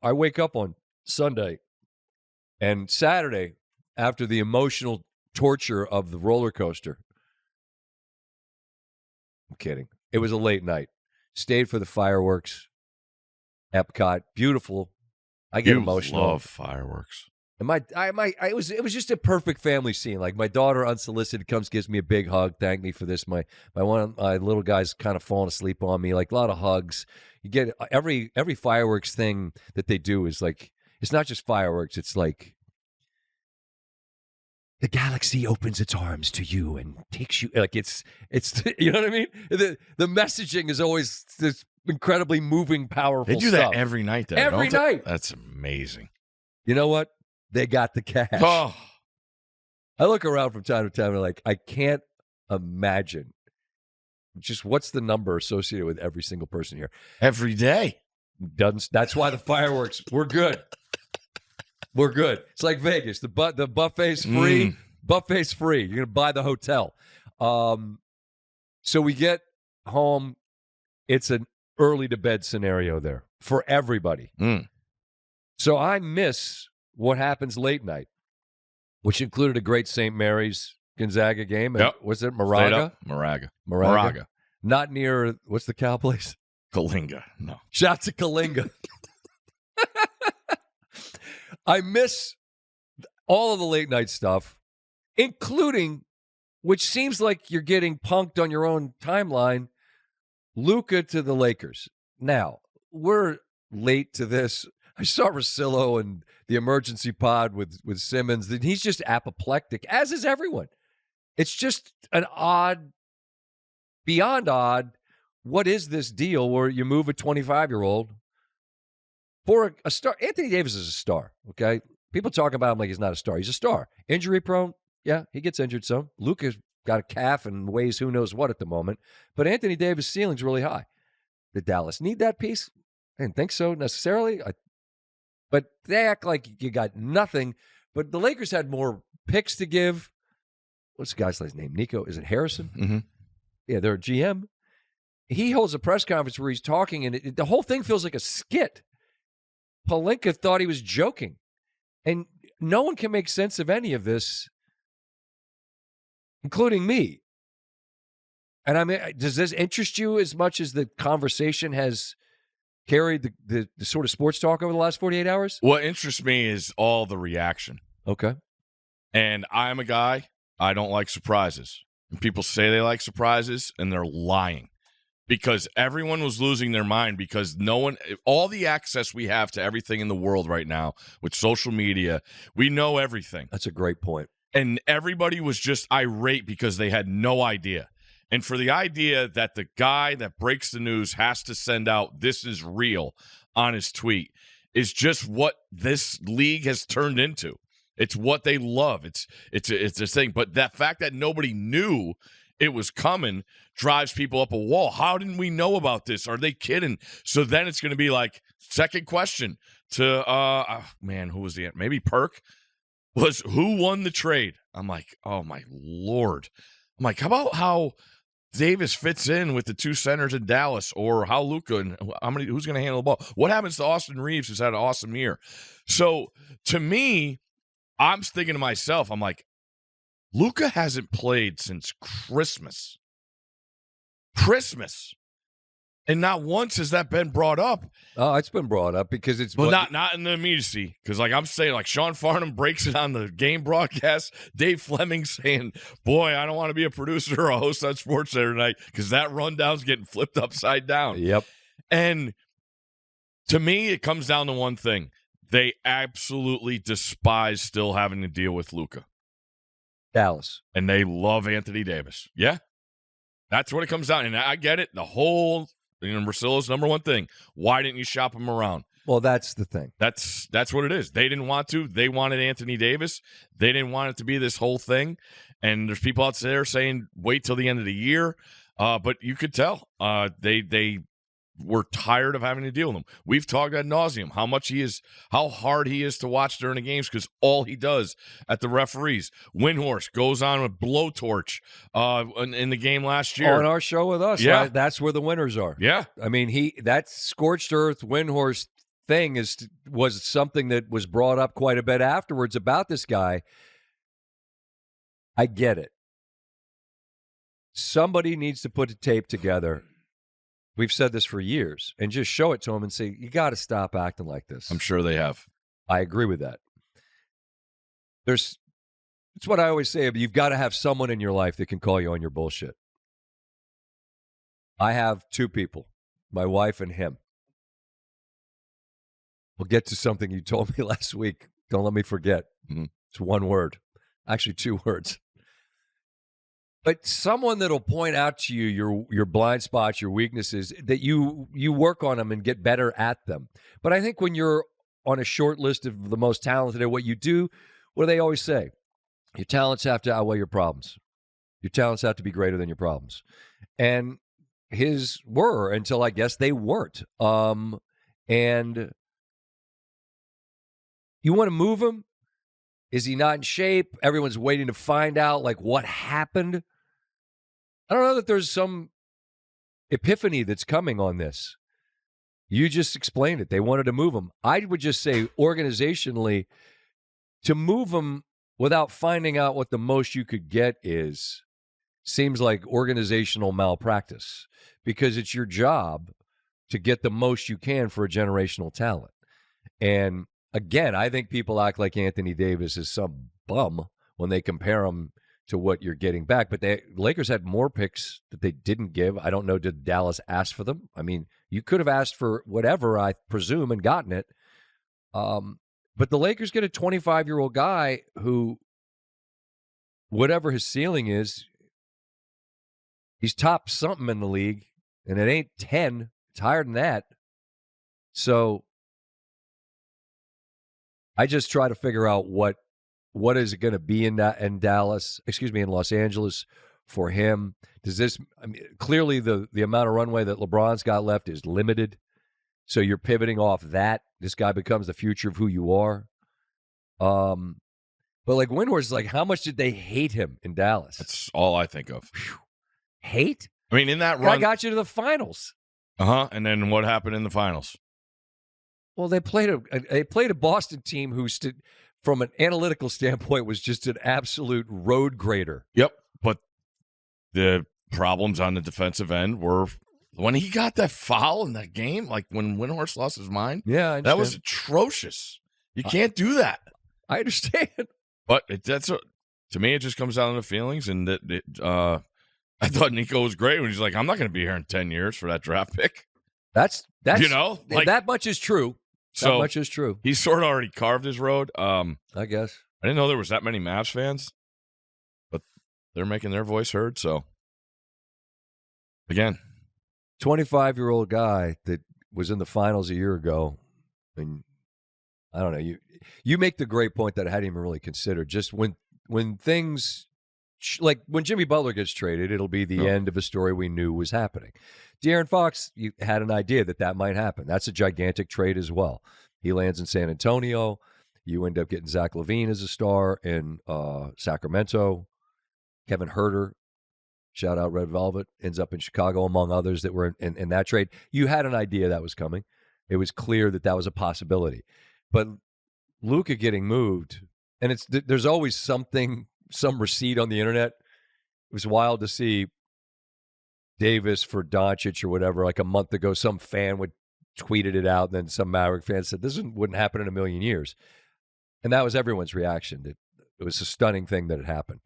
I wake up on Sunday and Saturday after the emotional torture of the roller coaster. I'm kidding. It was a late night. Stayed for the fireworks. Epcot, beautiful. I get emotional. Love fireworks. And it was just a perfect family scene. Like my daughter, unsolicited, comes, gives me a big hug, thank me for this. My one of my little guys kind of falling asleep on me. Like a lot of hugs. You get every fireworks thing that they do is like, it's not just fireworks. It's like the galaxy opens its arms to you and takes you. Like it's you know what I mean. The messaging is always this incredibly moving, powerful. They do stuff. that every night. Every night. That's amazing. You know what? They got the cash. Oh. I look around from time to time and like, I can't imagine just what's the number associated with every single person here. Every day. That's why the fireworks, we're good. We're good. It's like Vegas. The buffet's free. Buffet's free. You're going to buy the hotel. So we get home. It's an early to bed scenario there for everybody. So I miss what happens late night, which included a great St. Mary's Gonzaga game. Yep. Was it Moraga? Moraga. Not near, what's the cow place? Kalinga. No. Shout to Kalinga. I miss all of the late night stuff, including, which seems like you're getting punked on your own timeline, Luka to the Lakers. Now, we're late to this. I saw Rosillo and the emergency pod with Simmons. He's just apoplectic, as is everyone. It's just an odd, beyond odd, what is this deal where you move a 25-year-old for a star? Anthony Davis is a star, okay? People talk about him like he's not a star. He's a star. Injury prone, yeah, he gets injured some. Luka's got a calf and weighs who knows what at the moment. But Anthony Davis' ceiling's really high. Did Dallas need that piece? I didn't think so necessarily. But they act like you got nothing. But the Lakers had more picks to give. What's the guy's name? Nico? Is it Harrison? Mm-hmm. Yeah, they're a GM. He holds a press conference where he's talking, and the whole thing feels like a skit. Pelinka thought he was joking. And no one can make sense of any of this, including me. And I mean, does this interest you as much as the conversation has carried the sort of sports talk over the last 48 hours? What interests me is all the reaction. Okay. And I'm a guy, I don't like surprises. And people say they like surprises, and they're lying. Because everyone was losing their mind because all the access we have to everything in the world right now with social media, we know everything. That's a great point. And everybody was just irate because they had no idea. And for the idea that the guy that breaks the news has to send out "this is real" on his tweet is just what this league has turned into. It's what they love. It's a thing. But that fact that nobody knew it was coming drives people up a wall. How didn't we know about this? Are they kidding? So then it's going to be like, second question to, who was the, maybe Perk, was who won the trade? I'm like, oh my Lord. I'm like, how about how Davis fits in with the two centers in Dallas, or how Luka and who's going to handle the ball? What happens to Austin Reeves, who's had an awesome year? So to me, I'm thinking to myself, I'm like, Luka hasn't played since Christmas. And not once has that been brought up. Oh, it's been brought up because it's... Well, not in the immediacy. Because, I'm saying, Sean Farnham breaks it on the game broadcast. Dave Fleming saying, boy, I don't want to be a producer or a host on SportsCenter tonight because that rundown's getting flipped upside down. Yep. And to me, it comes down to one thing. They absolutely despise still having to deal with Luka. Dallas. And they love Anthony Davis. Yeah. That's what it comes down. And I get it. The whole, Rosillo's number one thing. Why didn't you shop him around? Well, that's the thing. That's what it is. They didn't want to. They wanted Anthony Davis. They didn't want it to be this whole thing. And there's people out there saying, wait till the end of the year. But you could tell they were tired of having to deal with him. We've talked ad nauseum how hard he is to watch during the games because all he does at the referees. Windhorse goes on with blowtorch in the game last year. On our show with us, yeah. Right? That's where the winners are. Yeah. I mean, that scorched earth Windhorse thing was something that was brought up quite a bit afterwards about this guy. I get it. Somebody needs to put the tape together. We've said this for years, and just show it to him and say, you got to stop acting like this. I'm sure they have. I agree with that. It's what I always say, but you've got to have someone in your life that can call you on your bullshit. I have two people, my wife and him. We'll get to something you told me last week. Don't let me forget. Mm-hmm. It's one word. Actually, two words. But someone that'll point out to you your blind spots, your weaknesses, that you work on them and get better at them. But I think when you're on a short list of the most talented at what you do, what do they always say? Your talents have to outweigh your problems. Your talents have to be greater than your problems. And his were, until I guess they weren't. And you want to move him? Is he not in shape? Everyone's waiting to find out, like, what happened. I don't know that there's some epiphany that's coming on this. You just explained it. They wanted to move him. I would just say, organizationally, to move him without finding out what the most you could get seems like organizational malpractice, because it's your job to get the most you can for a generational talent. And again, I think people act like Anthony Davis is some bum when they compare him to what you're getting back. But the Lakers had more picks that they didn't give. I don't know, did Dallas ask for them? I mean, you could have asked for whatever, I presume, and gotten it. But the Lakers get a 25-year-old guy who, whatever his ceiling is, he's top something in the league, and it ain't 10. It's higher than that. So I just try to figure out what is it going to be in Dallas, in Los Angeles for him. Does this, I mean, clearly the amount of runway that LeBron's got left is limited. So you're pivoting off that. This guy becomes the future of who you are. But like Windhorst, like, how much did they hate him in Dallas? That's all I think of. Whew. Hate? I mean, in that run, I got you to the finals. And then what happened in the finals? Well, they played a Boston team who stood, from an analytical standpoint, was just an absolute road grader. Yep, but the problems on the defensive end were when he got that foul in that game, like when Windhorst lost his mind. Yeah, that was atrocious. You can't do that. I understand, but to me, it just comes down to feelings. And I thought Nico was great when he's like, "I'm not going to be here in 10 years for that draft pick." That's like, that much is true. That much is true. He's sort of already carved his road. I guess. I didn't know there was that many Mavs fans, but they're making their voice heard. So, again, 25-year-old guy that was in the finals a year ago, and I don't know. You make the great point that I hadn't even really considered. Just when things, like when Jimmy Butler gets traded, it'll be the end of a story we knew was happening. De'Aaron Fox, you had an idea that might happen. That's a gigantic trade as well. He lands in San Antonio. You end up getting Zach LaVine as a star in Sacramento. Kevin Huerter, shout out Red Velvet, ends up in Chicago, among others that were in that trade. You had an idea that was coming. It was clear that was a possibility. But Luka getting moved, and there's always some receipt on the internet. It was wild to see Davis for Doncic or whatever, like a month ago. Some fan tweeted it out, and then some Maverick fan said, this wouldn't happen in a million years. And that was everyone's reaction. It was a stunning thing that had happened.